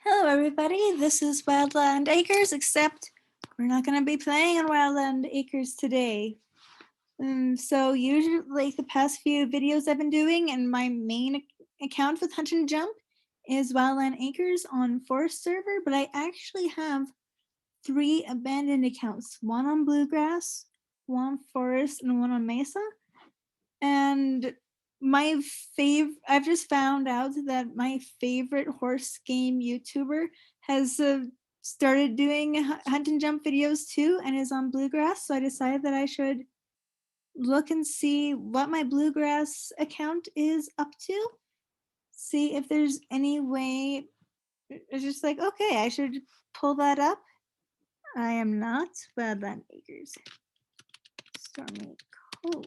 Hello everybody, this is Wildland Acres, except we're not going to be playing on Wildland Acres today. So usually, like the past few videos I've been doing, and my main account with Hunt and Jump is Wildland Acres on Forest server, but I actually have 3 abandoned accounts, one on Bluegrass, one on Forest, and one on Mesa. And I've just found out that my favorite horse game YouTuber has started doing hunt and jump videos too and is on Bluegrass. So I decided that I should look and see what my Bluegrass account is up to. See if there's any way. It's just like, okay, I should pull that up. I am not Badland Acres. Stormy Cove.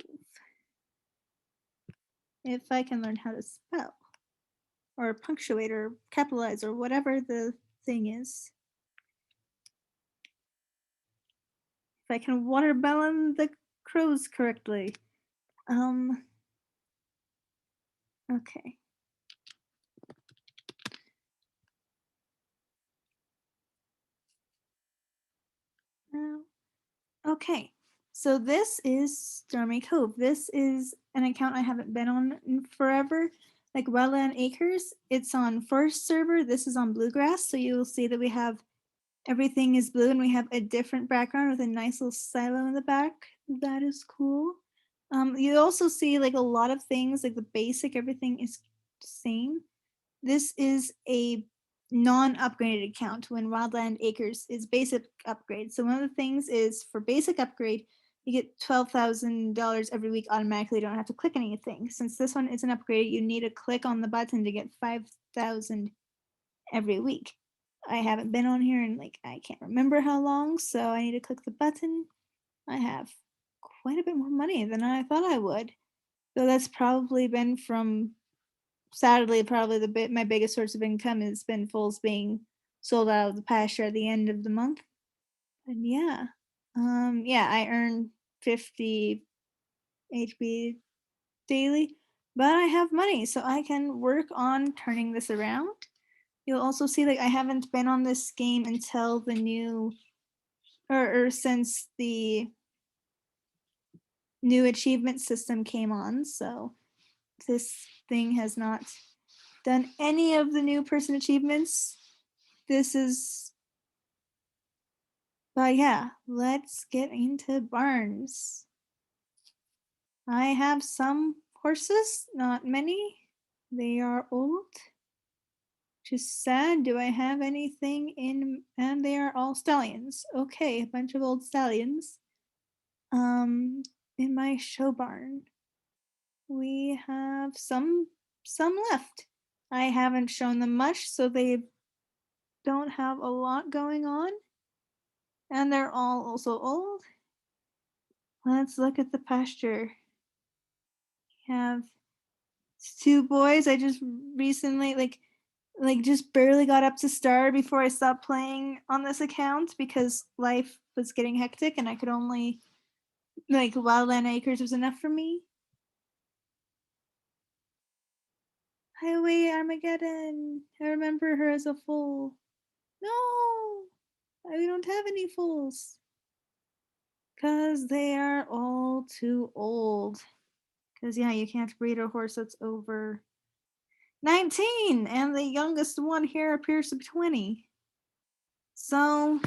If I can learn how to spell. Or punctuate or capitalize or whatever the thing is. If I can watermelon the crows correctly. Okay. Okay, so this is Stormy Cove. This is an account I haven't been on in forever. Like Wildland Acres, it's on Forest server. This is on Bluegrass, so you will see that we have everything is blue and we have a different background with a nice little silo in the back. That is cool. You also see like a lot of things, like the basic, everything is the same. This is a non-upgraded account when Wildland Acres is basic upgrade. So one of the things is for basic upgrade, you get $12,000 every week automatically. You don't have to click anything. Since this one isn't upgraded, you need to click on the button to get 5,000 every week. I haven't been on here in like, I can't remember how long, so I need to click the button. I have quite a bit more money than I thought I would. So that's probably been from, sadly, probably my biggest source of income has been foals being sold out of the pasture at the end of the month. And yeah, I earn 50 HB daily, but I have money, so I can work on turning this around. You'll also see like I haven't been on this game until the new or since the new achievement system came on, so this thing has not done any of the new person achievements. This is but yeah, let's get into barns. I have some horses, not many. They are old. Just sad. Do I have anything in? And they are all stallions. Okay, a bunch of old stallions. In my show barn, we have some left. I haven't shown them much, so they don't have a lot going on, and they're all also old. Let's look at the pasture. We have 2 boys. I just recently just barely got up to star before I stopped playing on this account because life was getting hectic and I could only like Wildland Acres was enough for me. Highway Armageddon. I remember her as a foal. No, we don't have any foals because they are all too old. Because yeah, you can't breed a horse that's over 19, and the youngest one here appears to be 20. So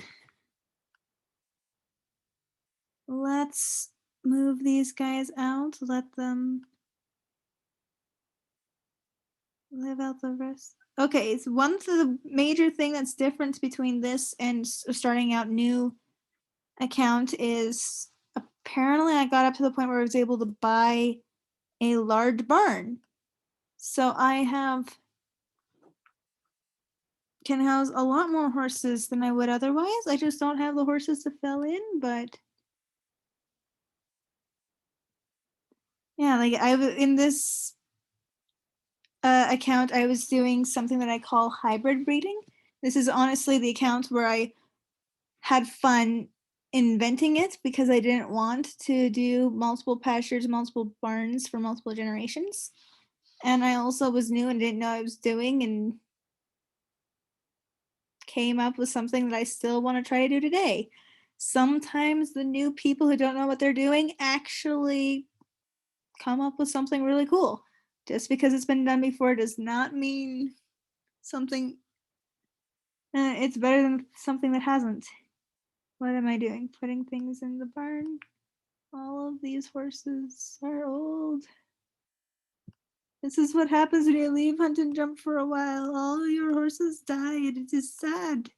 let's move these guys out, let them live out the rest. Okay, so one of the major thing that's different between this and starting out new account is apparently I got up to the point where I was able to buy a large barn. So I can house a lot more horses than I would otherwise. I just don't have the horses to fill in, but yeah, like in this account, I was doing something that I call hybrid breeding. This is honestly the account where I had fun inventing it because I didn't want to do multiple pastures, multiple barns for multiple generations. And I also was new and didn't know what I was doing. And came up with something that I still want to try to do today. Sometimes the new people who don't know what they're doing actually come up with something really cool. Just because it's been done before does not mean something it's better than something that hasn't. What am I doing? Putting things in the barn? All of these horses are old. This is what happens when you leave hunt and jump for a while. All your horses died. It is sad.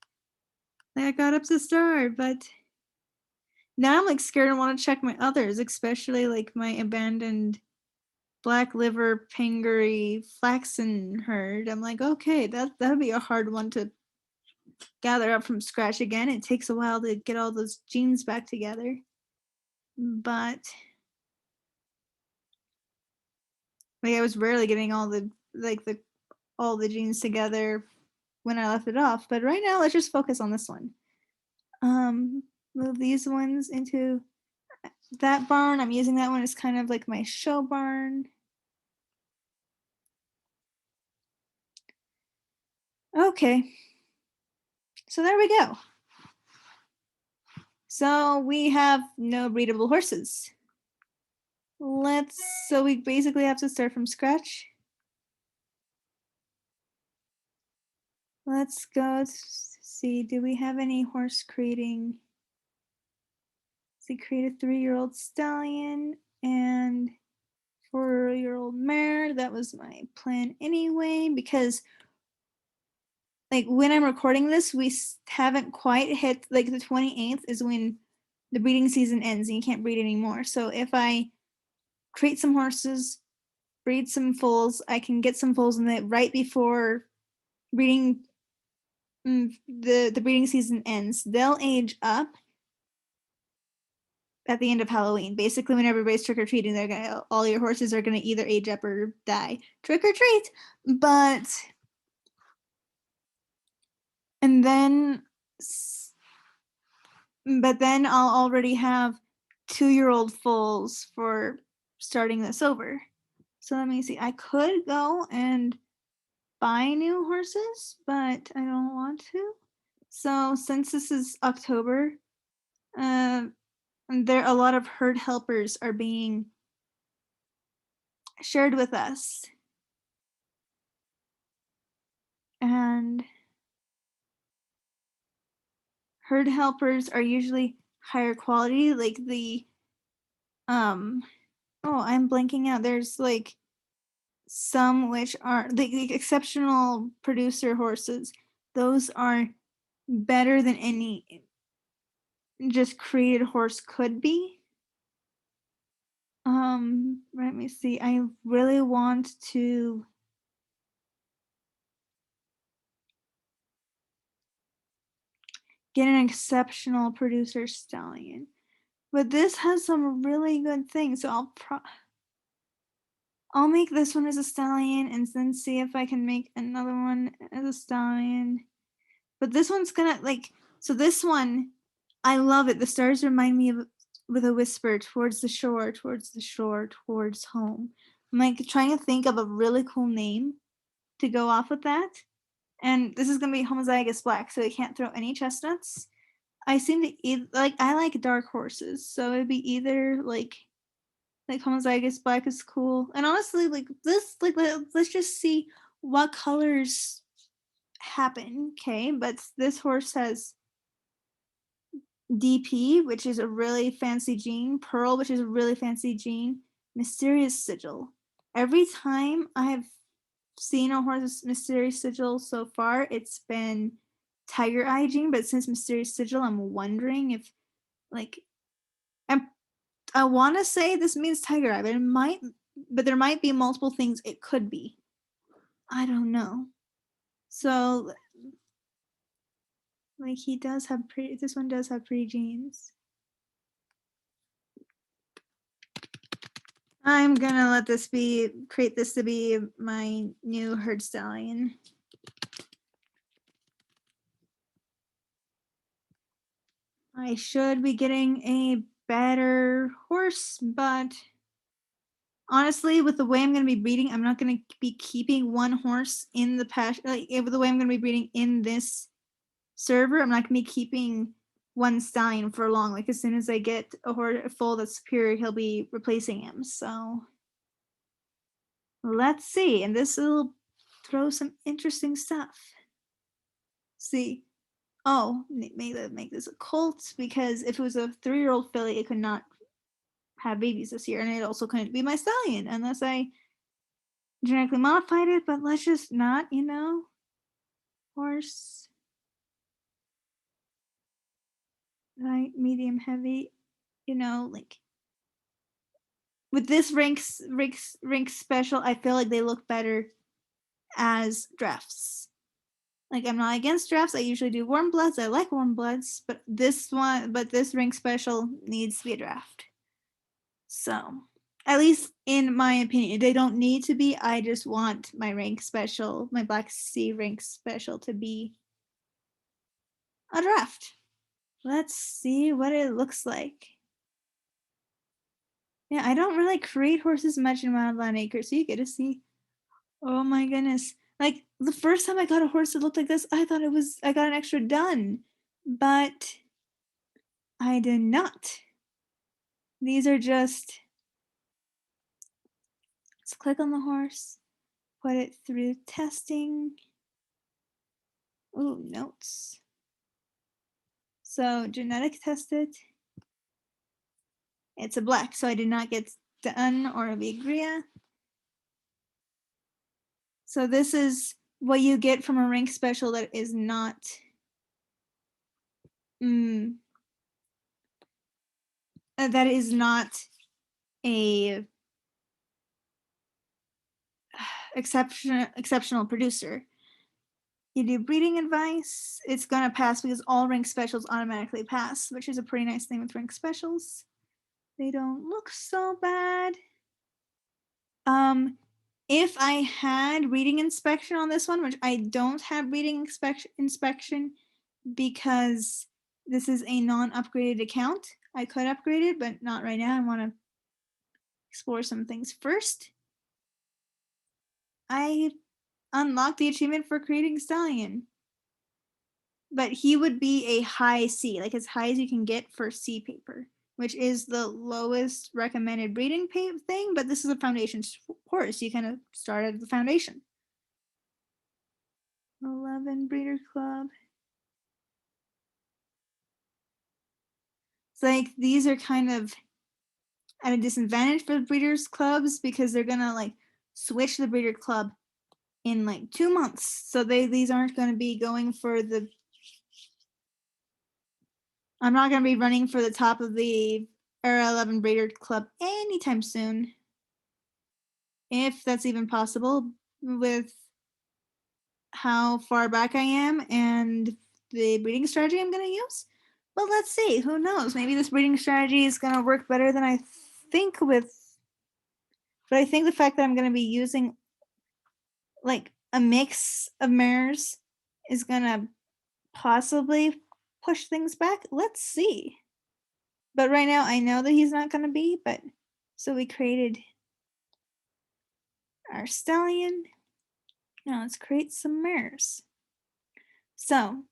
Like, I got up to start, but now I'm like scared and want to check my others, especially like my abandoned black liver pingery flaxen herd. I'm like, okay, that'll be a hard one to gather up from scratch again. It takes a while to get all those genes back together. But like I was rarely getting all the genes together when I left it off. But right now let's just focus on this one. Move these ones into that barn. I'm using that one as kind of like my show barn. Okay. So there we go. So we have no breedable horses. So we basically have to start from scratch. Let's go see, do we have any horse creating? Let's see, create a 3-year-old stallion and 4-year-old mare. That was my plan anyway, because like when I'm recording this, we haven't quite hit, like the 28th is when the breeding season ends and you can't breed anymore. So if I create some horses, breed some foals, I can get some foals in it right before breeding the breeding season ends. They'll age up at the end of Halloween. Basically, when everybody's trick or treating, all your horses are gonna either age up or die. Trick or treat, and then I'll already have 2-year-old foals for starting this over. So let me see. I could go and buy new horses, but I don't want to. So since this is October, there a lot of herd helpers are being shared with us. And herd helpers are usually higher quality, like the I'm blanking out. There's like some which are the exceptional producer horses. Those are better than any just created horse could be. Let me see. I really want to get an exceptional producer stallion. But this has some really good things, so I'll make this one as a stallion and then see if I can make another one as a stallion. But this one's gonna so this one, I love it. The stars remind me of with a whisper towards the shore, towards the shore, towards home. I'm like trying to think of a really cool name to go off with that. And this is gonna be homozygous black, so it can't throw any chestnuts. I seem to I like dark horses, so it'd be either like homozygous black is cool. And honestly, let's just see what colors happen. Okay, but this horse has DP, which is a really fancy gene, Pearl, which is a really fancy gene, Mysterious Sigil. Every time I've seen a horse Mysterious Sigil so far, it's been Tiger Eye gene, but since Mysterious Sigil, I'm wondering if I want to say this means Tiger Eye, but there might be multiple things it could be. I don't know. So he does have this one does have pretty genes. I'm gonna let this create this to be my new herd stallion. I should be getting a better horse, but honestly, with the way I'm gonna be breeding, I'm not gonna be keeping one horse in the pasture. With the way I'm gonna be breeding in this server, I'm not gonna be keeping one stallion for long. Like as soon as I get a foal that's superior, he'll be replacing him. So let's see, and this will throw some interesting stuff. See, oh, make this a colt because if it was a 3-year-old filly, it could not have babies this year, and it also couldn't be my stallion unless I genetically modified it. But let's just not, horse, light, medium, heavy, like with this rank special, I feel like they look better as drafts. Like I'm not against drafts. I usually do warm bloods. I like warm bloods, but this rank special needs to be a draft. So, at least in my opinion, they don't need to be. I just want my rank special, my Black Sea rank special, to be a draft. Let's see what it looks like. Yeah, I don't really create horses much in Wildland Acre, so you get to see. Oh my goodness. Like the first time I got a horse that looked like this, I thought I got an extra done, but I did not. These are just, let's click on the horse, put it through testing. Ooh, notes. So genetic tested. It's a black, so I did not get done or a vigria. So this is what you get from a rank special that is not that is not a exceptional producer. You do breeding advice, it's gonna pass because all rank specials automatically pass, which is a pretty nice thing with rank specials. They don't look so bad. If I had reading inspection on this one, which I don't have reading inspection because this is a non-upgraded account, I could upgrade it, but not right now. I want to explore some things first. I unlocked the achievement for creating stallion, but he would be a high C, like as high as you can get for C paper, which is the lowest recommended breeding thing, but this is a foundation horse. You kind of start at the foundation. 11 breeder club. It's like these are kind of at a disadvantage for the breeders clubs because they're gonna like switch the breeder club in like 2 months. So these aren't gonna be going for the, I'm not gonna be running for the top of the Era 11 breeder club anytime soon. If that's even possible with how far back I am and the breeding strategy I'm gonna use. But let's see, who knows? Maybe this breeding strategy is gonna work better than I think but I think the fact that I'm gonna be using like a mix of mares is gonna possibly push things back. Let's see. But right now I know that he's not gonna be, but so we created our stallion. Now let's create some mares. So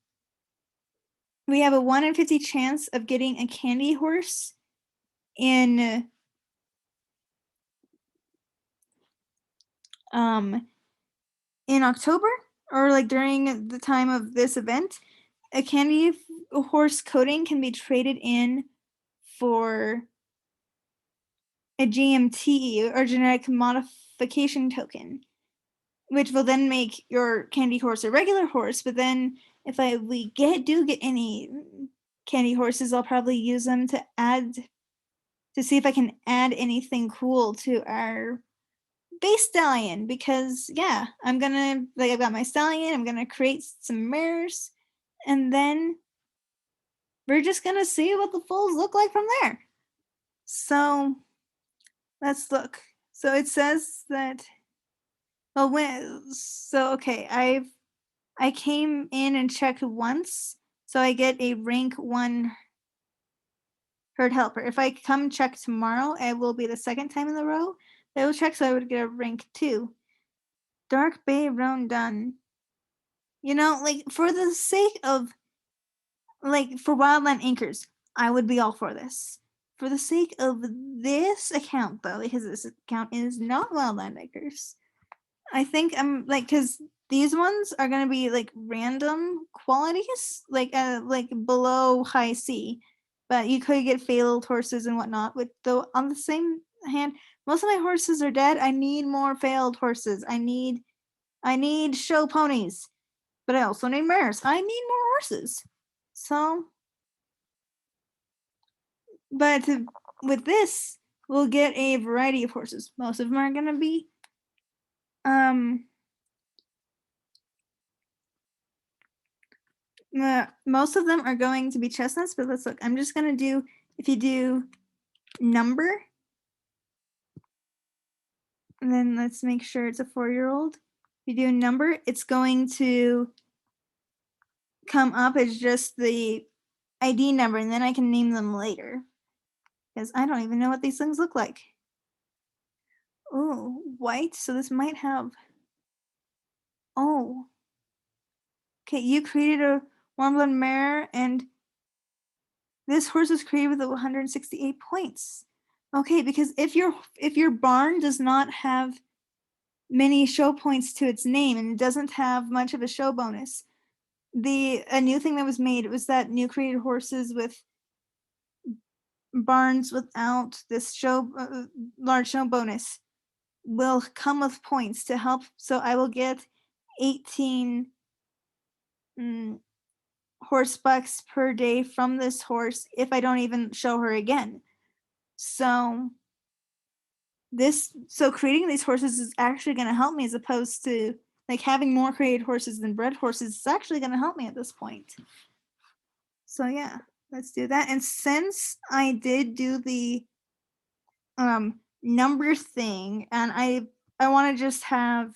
we have a 1 in 50 chance of getting a candy horse in October or like during the time of this event. A candy horse coating can be traded in for a GMT or genetic modification token, which will then make your candy horse a regular horse. But then if we do get any candy horses, I'll probably use them to see if I can add anything cool to our base stallion, because yeah, I'm gonna, like, I've got my stallion, I'm gonna create some mares, and then we're just gonna see what the foals look like from there. So let's look. So it says that, well, okay, I came in and checked once, so I get a rank 1 herd helper. If I come check tomorrow, it will be the second time in the row that I will check, so I would get a rank 2. Dark Bay Roan done. Like for the sake of like for wildland anchors, I would be all for this. For the sake of this account, though, because this account is not wildland anchors, I think I'm like because these ones are gonna be like random qualities, like below high C, but you could get failed horses and whatnot. With though on the same hand, most of my horses are dead. I need more failed horses. I need show ponies, but I also need mares. I need more horses. So, but with this, we'll get a variety of horses. Most of them are gonna be um most of them are going to be chestnuts, but let's look. I'm just gonna do, if you do number, and then let's make sure it's a 4-year-old. If you do number, it's going to come up as just the ID number, and then I can name them later. Because I don't even know what these things look like. Oh, white, so this might have, oh. Okay, you created a warm blood mare, and this horse was created with 168 points. Okay, because if your barn does not have many show points to its name and it doesn't have much of a show bonus, a new thing that was made was that new created horses with barns without this show large show bonus will come with points to help. So I will get 18 horse bucks per day from this horse if I don't even show her again. So creating these horses is actually going to help me, as opposed to like having more created horses than bred horses. It's actually going to help me at this point. So yeah, let's do that. And since I did do the number thing, and I want to just have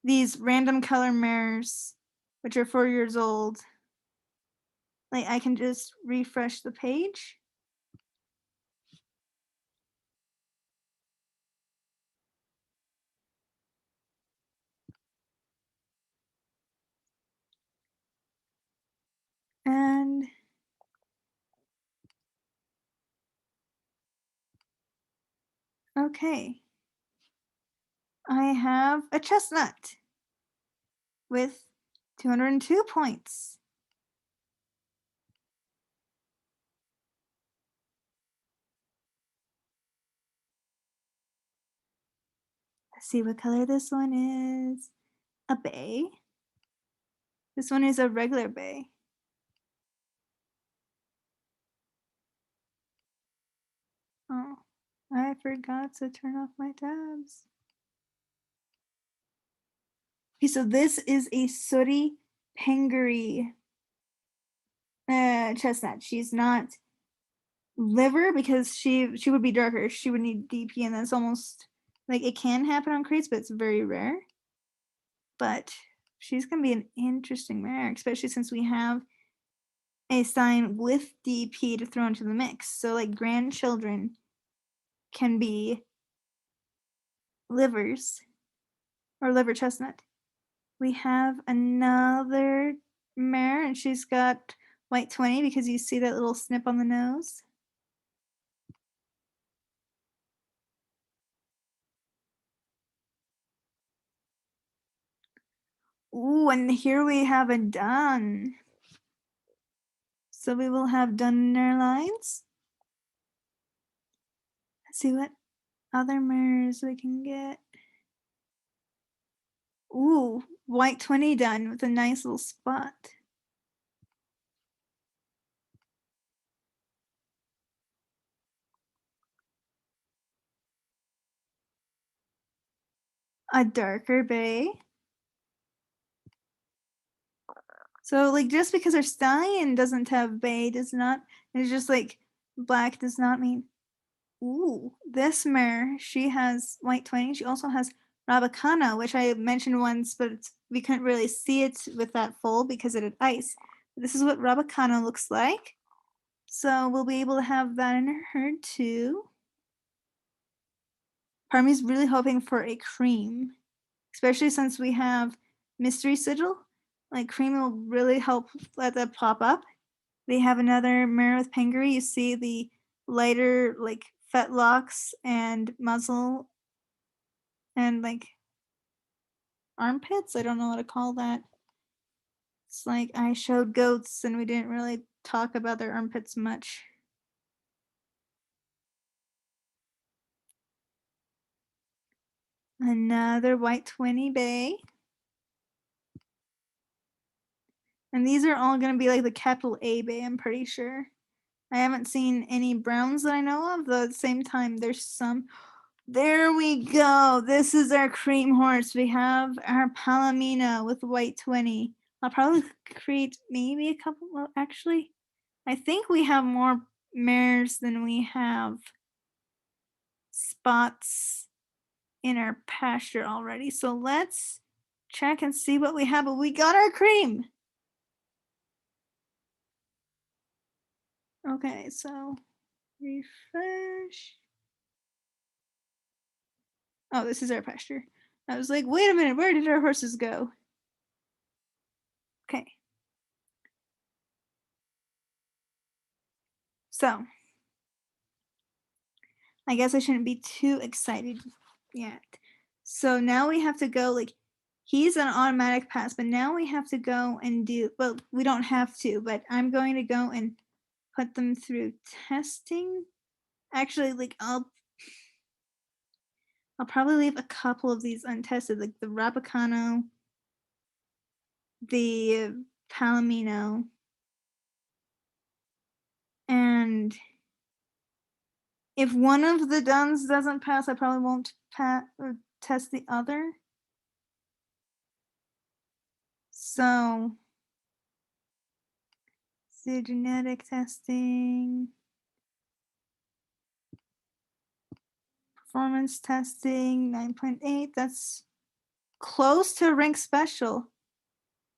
these random color mares, which are 4 years old, like I can just refresh the page. And okay, I have a chestnut with 202 points. Let's see what color this one is. A bay. This one is a regular bay. Oh, I forgot to turn off my tabs. Okay, so this is a sooty pengari chestnut. She's not liver because she would be darker. She would need DP, and that's almost like it can happen on crates, but it's very rare. But she's gonna be an interesting mare, especially since we have a sign with DP to throw into the mix. So like grandchildren can be livers or liver chestnut. We have another mare, and she's got white 20 because you see that little snip on the nose. Ooh, and here we have a dun. So we will have dun in our lines. Let's see what other mares we can get. Ooh, white 20 dun with a nice little spot. A darker bay. So like just because our stallion doesn't have bay does not, it's just like black does not mean. Ooh, this mare, she has white 20. She also has Rabacana, which I mentioned once, but we couldn't really see it with that foal because it had ice. But this is what Rabacana looks like. So we'll be able to have that in her herd too. Part of me is really hoping for a cream, especially since we have mystery sigil. Like cream will really help let that pop up. They have another mare with pedigree. You see the lighter, like, fetlocks and muzzle and, like, armpits? I don't know what to call that. It's like I showed goats and we didn't really talk about their armpits much. Another white 20 bay. And these are all gonna be like the capital A bay, I'm pretty sure. I haven't seen any browns that I know of, though at the same time there's some. There we go. This is our cream horse. We have our Palomino with white 20. I'll probably create maybe a couple. Well, actually, I think we have more mares than we have spots in our pasture already. So let's check and see what we have. But we got our cream. Okay, so refresh. Oh, this is our pasture. I was like, wait a minute, where did our horses go? Okay. So, I guess I shouldn't be too excited yet. So now we have to go, like, he's an automatic pass, but now we have to go and do, well, we don't have to, but I'm going to go and put them through testing. Actually, like, I'll probably leave a couple of these untested, like the Rabicano, the Palomino, and if one of the duns doesn't pass, I probably won't test the other. So, see genetic testing, performance testing, 9.8. That's close to rank special.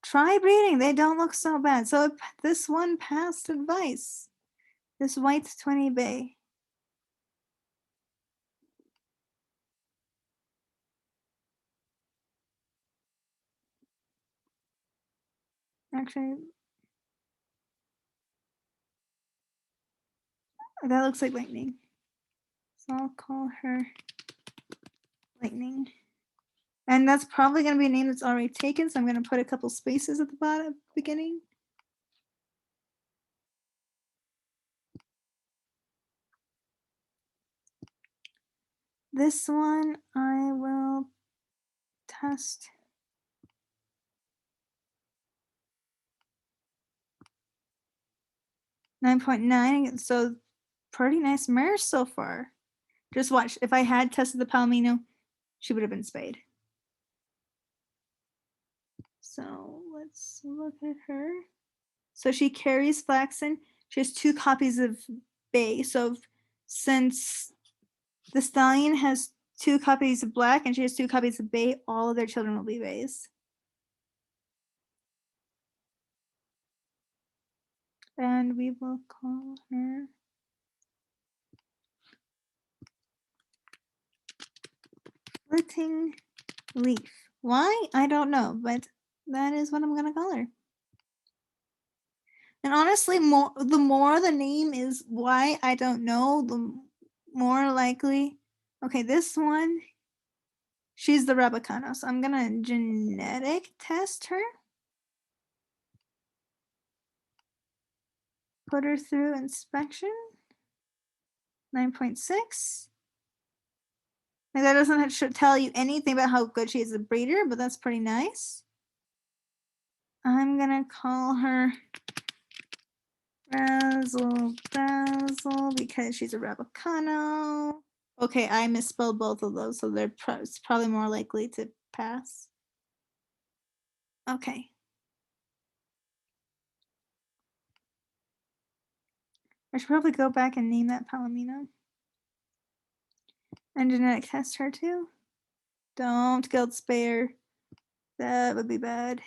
Try breeding. They don't look so bad. So this one passed advice. This white 20 bay. Actually, that looks like lightning. So I'll call her lightning. And that's probably going to be a name that's already taken. So I'm going to put a couple spaces at the bottom, beginning. This one I will test. 9.9. So pretty nice mares so far. Just watch. If I had tested the Palomino, she would have been spayed. So let's look at her. So she carries flaxen. She has 2 copies of bay. So since the stallion has 2 copies of black and she has 2 copies of bay, all of their children will be bays. And we will call her Flitting Leaf. Why? I don't know, but that is what I'm gonna call her. And honestly, the more the name is why I don't know, the more likely. Okay, this one, she's the Rabicano, so I'm gonna genetic test her. Put her through inspection. 9.6. Like, that doesn't tell you anything about how good she is a breeder, but that's pretty nice. I'm gonna call her Razzle Dazzle because she's a Rabicano. Okay, I misspelled both of those, so they're it's probably more likely to pass. Okay. I should probably go back and name that Palomino. And genetic test her too. Don't guild spare. That would be bad.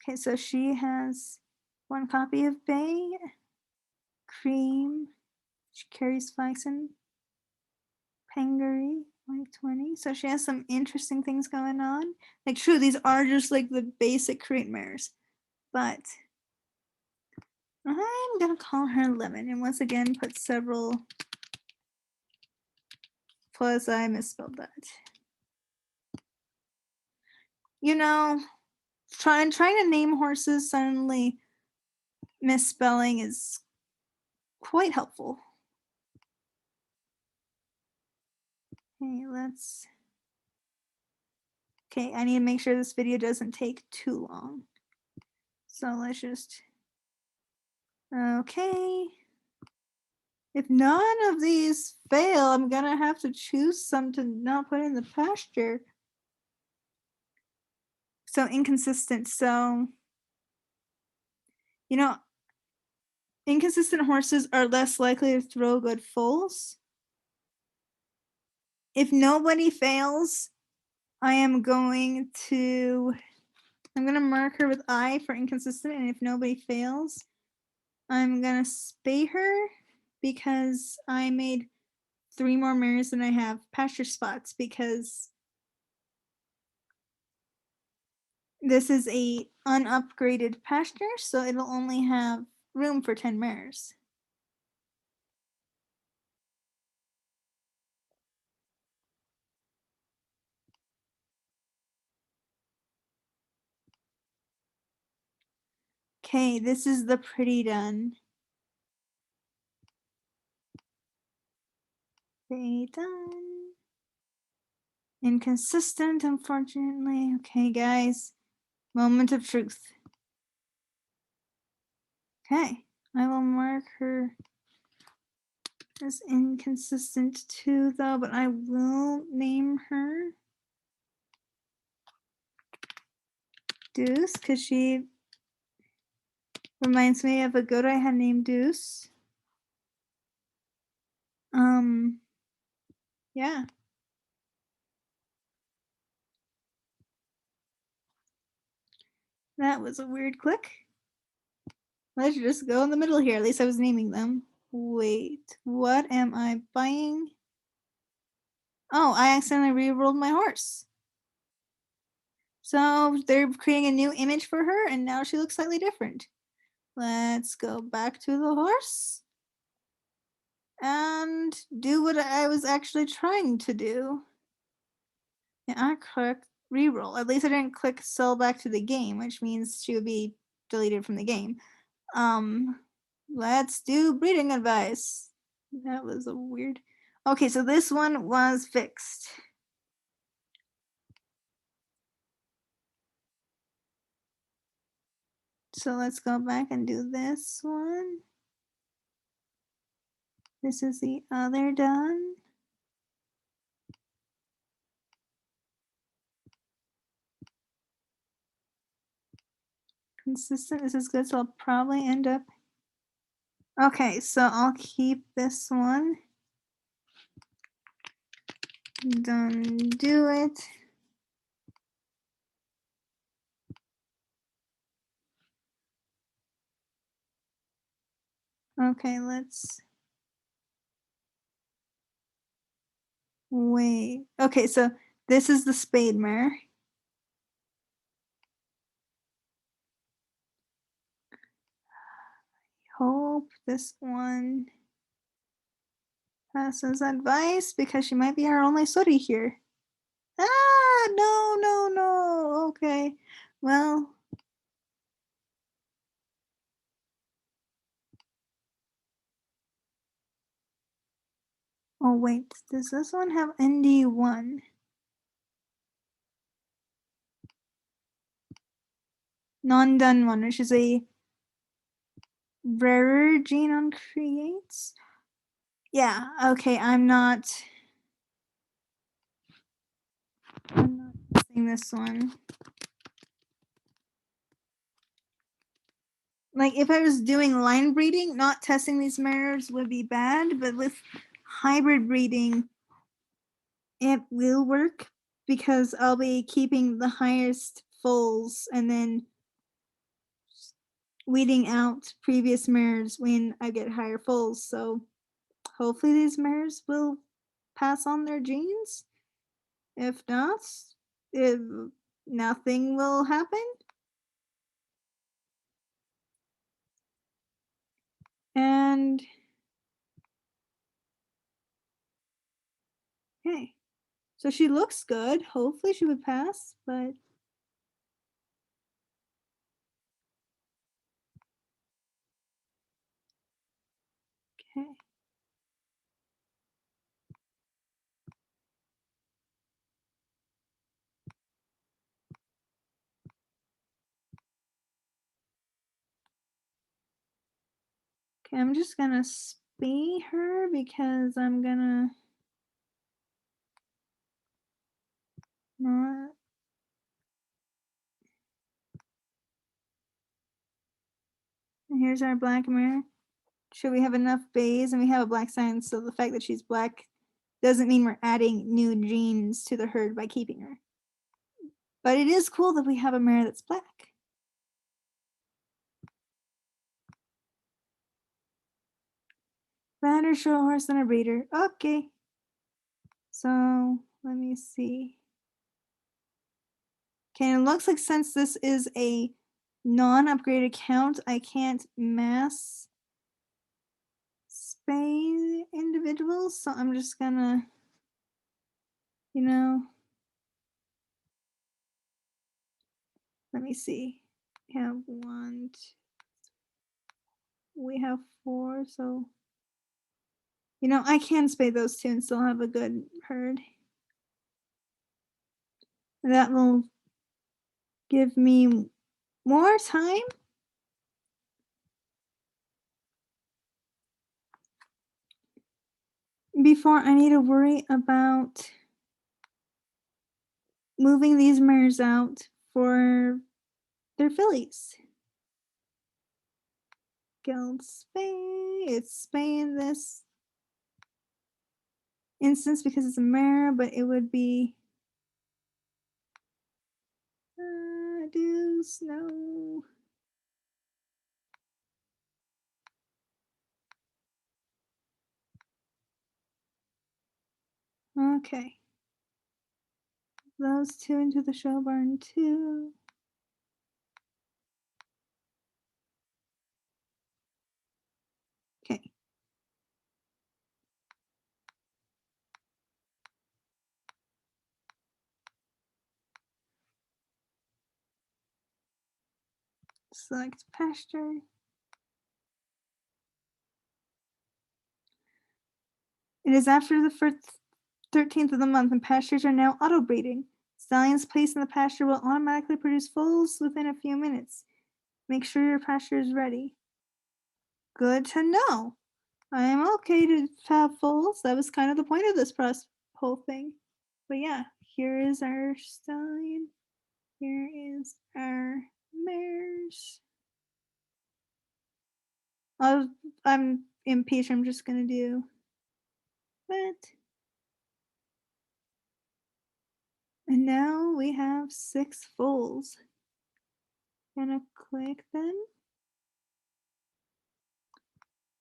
Okay, so she has 1 copy of bay, cream. She carries flaxen, pangary. Like 20. So she has some interesting things going on. Like, true, these are just like the basic crate mares. But I'm gonna call her Lemon and once again put several. Plus, I misspelled that. You know, trying to name horses suddenly misspelling is quite helpful. Okay, let's. Okay, I need to make sure this video doesn't take too long. So let's just. Okay. If none of these fail, I'm gonna have to choose some to not put in the pasture. So inconsistent. So, you know, inconsistent horses are less likely to throw good foals. If nobody fails, I'm gonna mark her with I for inconsistent, and if nobody fails, I'm gonna spay her because I made 3 more mares than I have pasture spots because this is a unupgraded pasture, so it'll only have room for 10 mares. Okay, this is the pretty done. Pretty done. Inconsistent, unfortunately. Okay, guys. Moment of truth. Okay, I will mark her as inconsistent too, though, but I will name her Deuce because she reminds me of a goat I had named Deuce. Yeah. That was a weird click. Let's just go in the middle here. At least I was naming them. Wait, what am I buying? Oh, I accidentally re-rolled my horse. So they're creating a new image for her, and now she looks slightly different. Let's go back to the horse and do what I was actually trying to do. Yeah, I clicked re-roll. At least I didn't click sell back to the game, which means she would be deleted from the game. Let's do breeding advice. That was a weird. Okay, so this one was fixed. So let's go back and do this one. This is the other done. Consistent, this is good, so I'll probably end up. Okay, so I'll keep this one. Done, do it. Okay, let's wait. Okay, so this is the spade mare. Hope this one passes advice because she might be our only sooty here. Ah, no, no, no. Okay, well. Oh, wait, does this one have ND1? Non-done one, which is a rarer gene on creates. Yeah, okay, I'm not testing this one. Like, if I was doing line breeding, not testing these mares would be bad, but with hybrid breeding, it will work because I'll be keeping the highest foals and then weeding out previous mares when I get higher foals. So hopefully these mares will pass on their genes. If not, if nothing will happen. And okay. So she looks good. Hopefully she would pass, but okay. Okay, I'm just gonna spay her because I'm gonna not. And here's our black mare. Should we have enough bays and we have a black sign, so the fact that she's black doesn't mean we're adding new genes to the herd by keeping her. But it is cool that we have a mare that's black. Better show a horse than a breeder. Okay. So let me see. Okay, it looks like since this is a non-upgraded count, I can't mass spay individuals. So I'm just gonna, you know, let me see. We have one, we have four, so I can spay those two and still have a good herd. That will give me more time before I need to worry about moving these mares out for their fillies. Guild spay. It's spay in this instance because it's a mare, but it would be deuce, no. Okay. Those two into the show barn too. Okay. Select pasture. It is after the first 13th of the month, and pastures are now auto breeding. Stallions placed in the pasture will automatically produce foals within a few minutes. Make sure your pasture is ready. Good to know. I am okay to have foals. That was kind of the point of this whole thing. But yeah, here is our stallion. Here is our mares. I'm impatient. I'm just gonna do that. And now we have 6 foals. Gonna click them.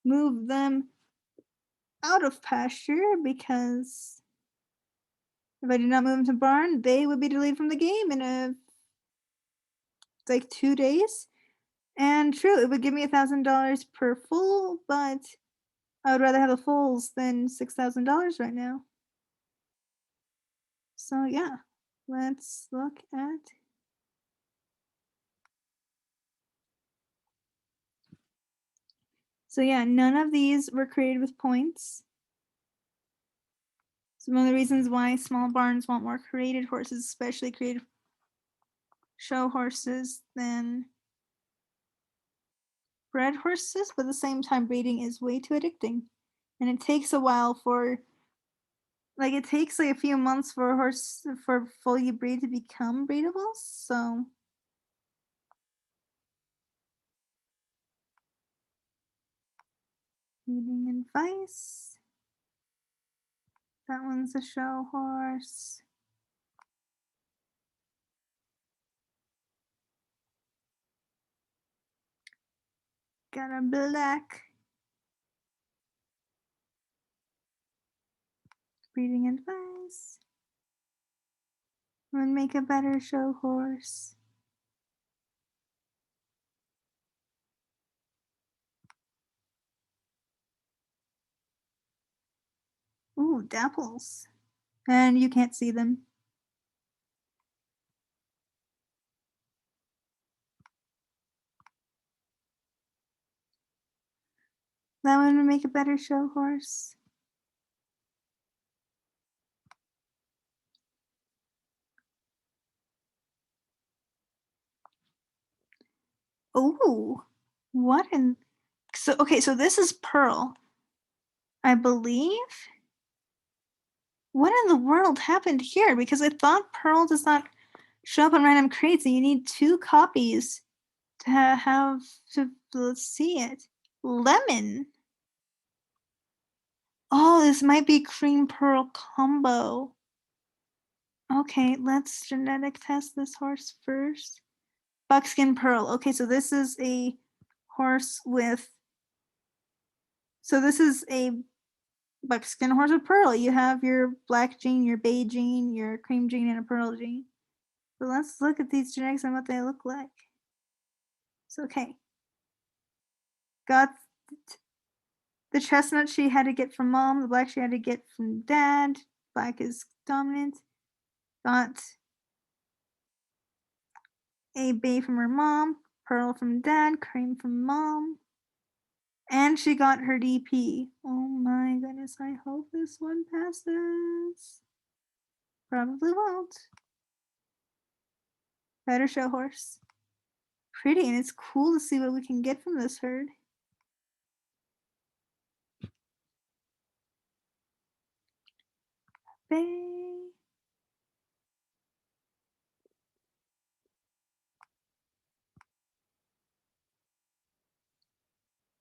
Move them out of pasture because if I did not move them to barn, they would be deleted from the game in like 2 days. And true, it would give me $1,000 per foal, but I would rather have the foals than $6,000 right now. So yeah, let's look at. So yeah, none of these were created with points. So one of the reasons why small barns want more created horses, especially created show horses, than bred horses, but at the same time breeding is way too addicting. And it takes a while for it takes like a few months for a horse for fully breed to become breedable. So breeding advice. That one's a show horse. Got a black. Breeding advice. Would make a better show horse. Ooh, dapples. And you can't see them. That one would make a better show horse. Ooh, what in... So, okay, so this is Pearl, I believe. What in the world happened here? Because I thought Pearl does not show up on random crates, and you need 2 copies to have to see it. Lemon. Oh, this might be cream pearl combo. Okay, let's genetic test this horse first. Buckskin pearl. Okay, so this is a horse with... So this is a buckskin horse with pearl. You have your black gene, your bay gene, your cream gene, and a pearl gene. So let's look at these genetics and what they look like. So, okay. Got the chestnut she had to get from mom, the black she had to get from dad. Black is dominant. Got a bay from her mom, pearl from dad, cream from mom. And she got her DP. Oh my goodness, I hope this one passes. Probably won't. Better show horse. Pretty, and it's cool to see what we can get from this herd. Bay.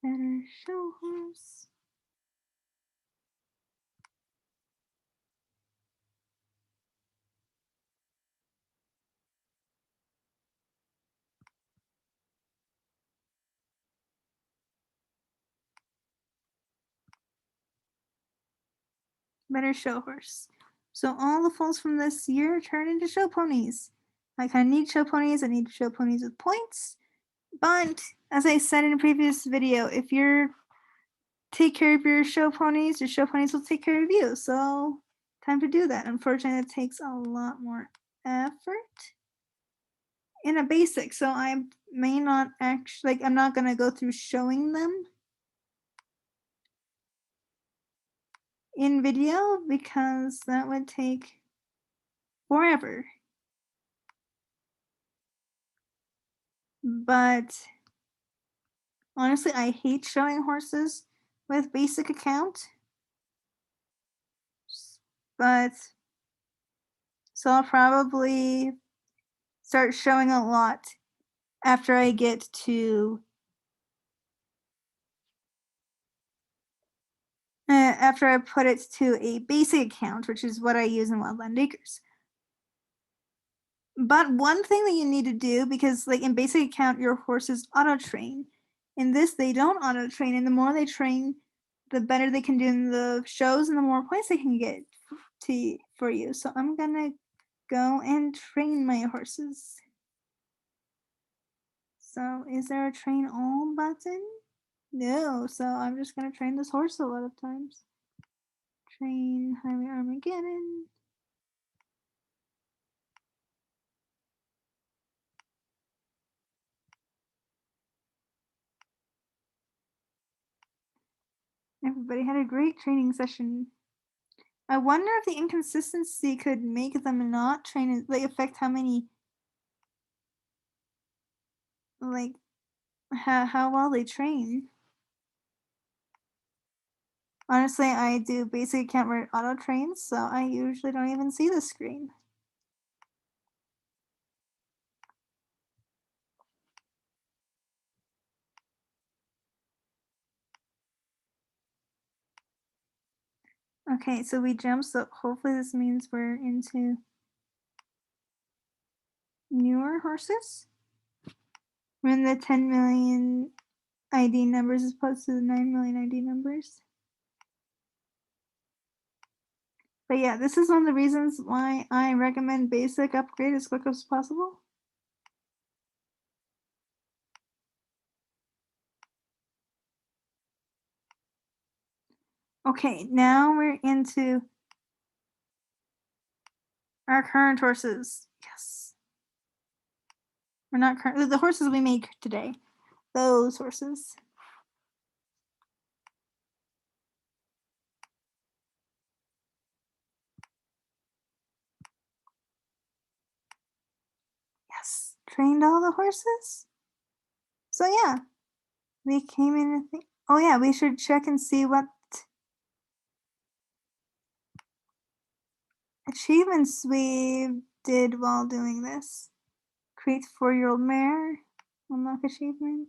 Better show horse. Better show horse. So all the foals from this year turn into show ponies. I kind of need show ponies. I need show ponies with points. But as I said in a previous video, if you're take care of your show ponies will take care of you. So time to do that. Unfortunately, it takes a lot more effort in a basic. So I may not actually, like, I'm not going to go through showing them in video because that would take forever. But honestly, I hate showing horses with basic account. But so I'll probably start showing a lot after I get to after I put it to a basic account, which is what I use in Wildland Acres. But one thing that you need to do, because like in basic account, your horses auto train. In this, they don't auto train, and the more they train, the better they can do in the shows, and the more points they can get for you. So I'm gonna go and train my horses. So is there a train all button? No, so I'm just gonna train this horse a lot of times. Train Highway Armageddon. Everybody had a great training session. I wonder if the inconsistency could make them not train, like affect how many, like how well they train. Honestly, I do basic account where it auto trains, so I usually don't even see the screen. Okay, so we jumped, so hopefully this means we're into newer horses. We're in the 10 million ID numbers as opposed to the 9 million ID numbers. But yeah, this is one of the reasons why I recommend basic upgrade as quick as possible. Okay, now we're into our current horses. Yes. We're not current, the horses we made today. Those horses. Yes. Trained all the horses. So yeah, we came in and think, oh yeah, we should check and see what achievements we did while doing this. Create 4-year-old mare. Unlock achievement.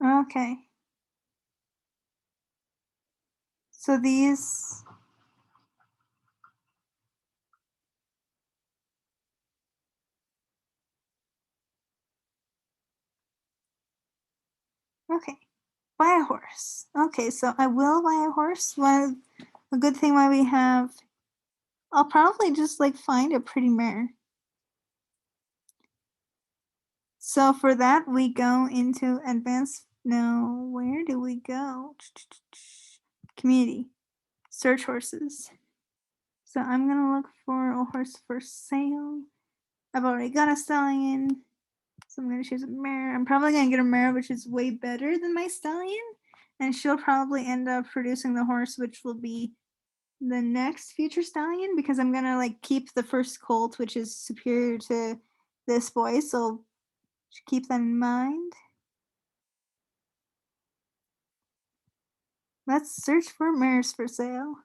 Okay. So these. Okay. Buy a horse. Okay, so I will buy a horse. One a good thing why we have. I'll probably just like find a pretty mare. So for that, we go into advanced. No, where do we go? Community. Search horses. So I'm gonna look for a horse for sale. I've already got a stallion. So I'm gonna choose a mare. I'm probably gonna get a mare which is way better than my stallion. And she'll probably end up producing the horse which will be the next future stallion because I'm gonna like keep the first colt which is superior to this boy. So keep that in mind. Let's search for mares for sale.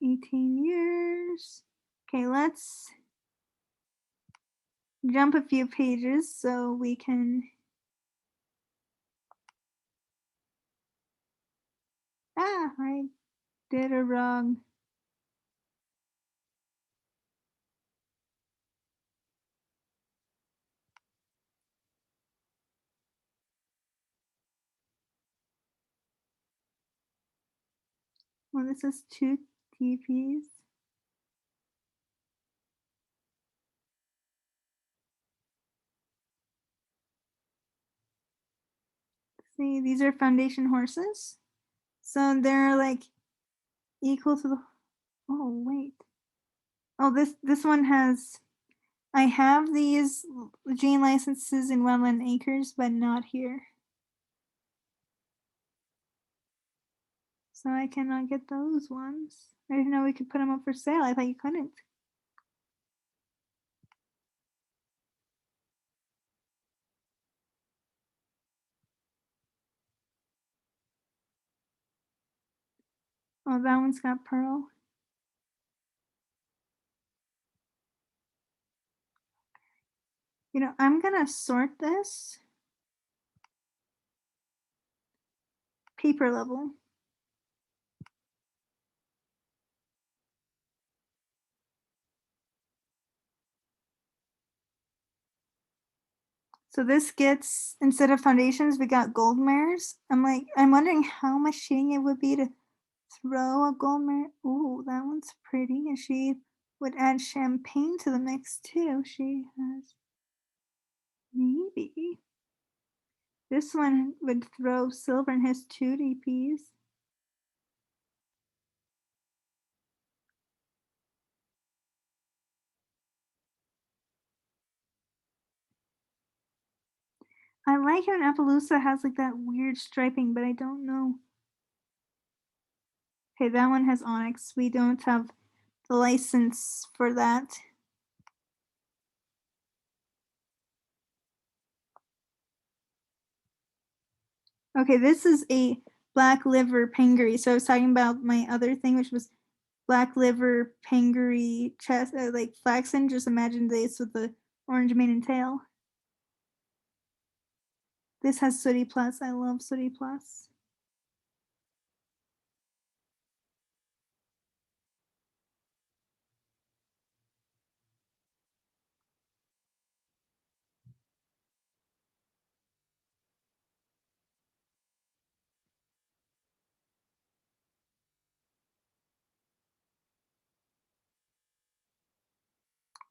18 years. Okay, let's jump a few pages so we can. I did it wrong. Well, this is 2 TPs. See, these are foundation horses. So they're like equal to the. Oh, wait. Oh, this one has. I have these gene licenses in Wetland Acres, but not here. So I cannot get those ones. I didn't know we could put them up for sale. I thought you couldn't. Oh, that one's got pearl. You know, I'm gonna sort this paper level. So this gets, instead of foundations, we got gold mares. I'm wondering how much cheating it would be to throw a gold mare. Ooh, that one's pretty. And she would add champagne to the mix too. She has, maybe. This one would throw silver and has 2 DPs. I like how Appaloosa has like that weird striping, but I don't know. Okay, that one has onyx. We don't have the license for that. Okay, this is a black liver penguin. So I was talking about my other thing, which was black liver penguin chest, like flaxen. Just imagine this with the orange mane and tail. This has sooty plus. I love sooty plus.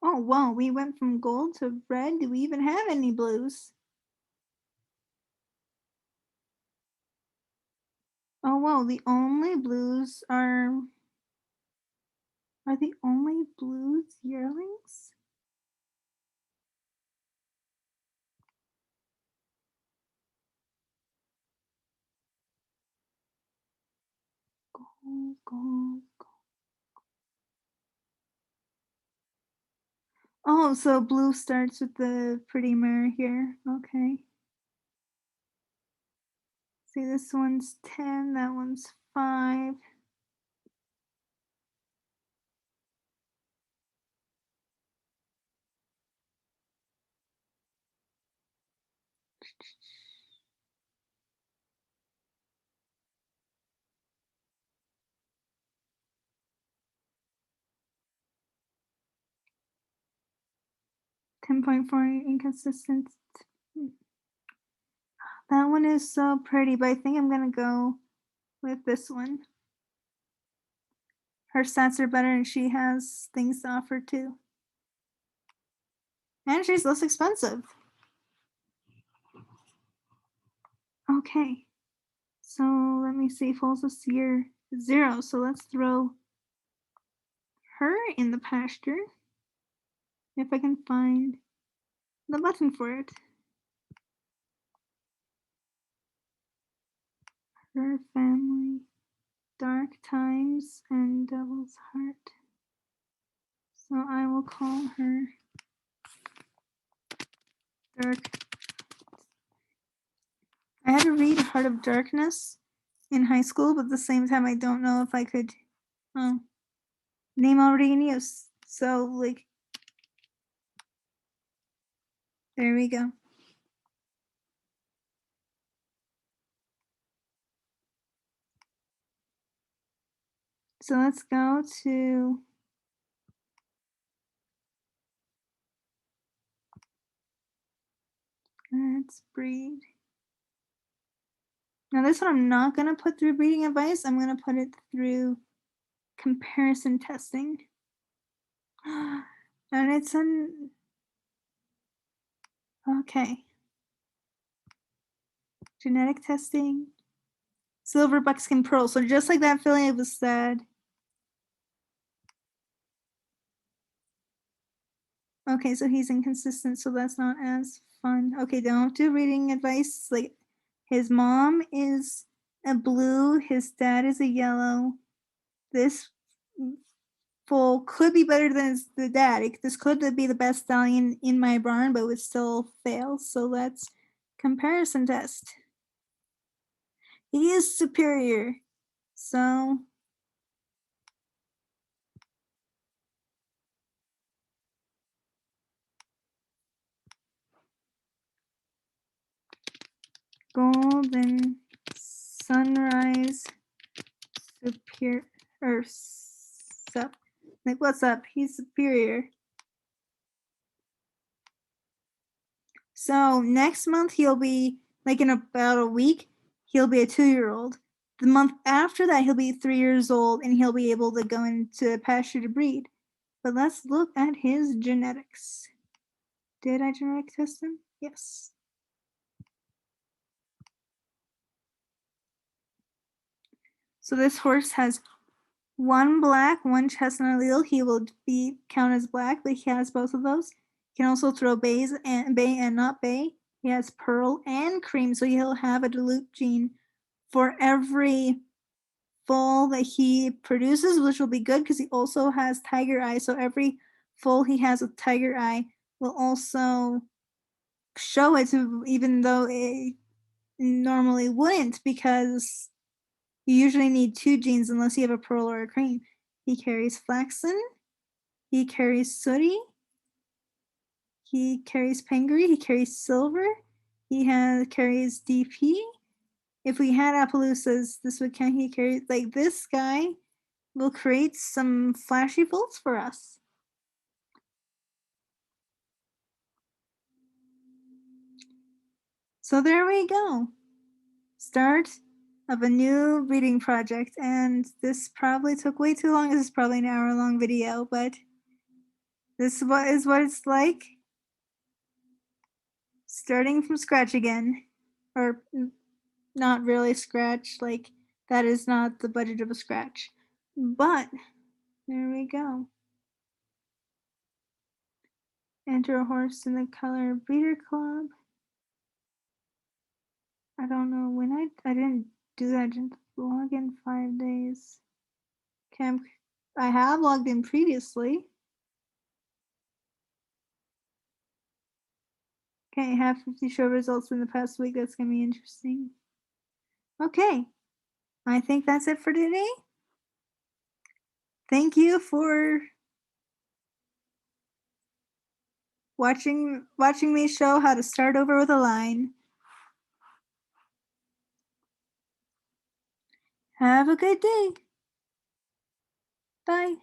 Oh, wow, we went from gold to red. Do we even have any blues? Oh, wow, are the only blues yearlings? Gold, gold, gold. Oh, so blue starts with the pretty mare here. Okay. See, this one's 10, that one's 5. 10.4 inconsistent. That one is so pretty, but I think I'm gonna go with this one. Her stats are better and she has things to offer too. And she's less expensive. Okay. So let me see. Falls this year 0. So let's throw her in the pasture. If I can find the button for it. Her family, dark times, and devil's heart. So I will call her dark. I had to read Heart of Darkness in high school, but at the same time, I don't know if I could name already in use. So, like, there we go. So let's go to let's breed. Now this one I'm not gonna put through breeding advice. I'm gonna put it through comparison testing. And it's an okay. Genetic testing. Silver buckskin pearl. So just like that feeling it was sad. Okay, so he's inconsistent, so that's not as fun. Okay, don't do reading advice. Like his mom is a blue, his dad is a yellow. This foal could be better than the dad. This could be the best stallion in my barn, but would still fail. So let's comparison test. He is superior. So golden sunrise superior or sup. Like what's up? He's superior. So next month he'll be like in about a week, he'll be a 2-year-old. The month after that he'll be 3 years old and he'll be able to go into pasture to breed. But let's look at his genetics. Did I genetic test him? Yes. So this horse has one black, one chestnut allele. He will be count as black, but he has both of those. He can also throw bay and not bay. He has pearl and cream, so he'll have a dilute gene for every foal that he produces, which will be good because he also has tiger eye. So every foal he has with tiger eye will also show it, to, even though it normally wouldn't, because you usually need 2 genes unless you have a pearl or a cream. He carries flaxen, he carries sooty, he carries pengri, he carries silver, carries DP. If we had Appaloosas, this would count. He carries, like, this guy will create some flashy foals for us. So there we go. Start of a new reading project, and this probably took way too long. This is probably an hour-long video, but This is what it's like starting from scratch again. Or not really scratch, like that is not the budget of a scratch. But there we go. Enter a horse in the color breeder club. I don't know when I didn't do that. I didn't log in 5 days. Camp. I have logged in previously. Okay, have 50 show results in the past week. That's gonna be interesting. Okay, I think that's it for today. Thank you for watching me show how to start over with a line. Have a good day. Bye.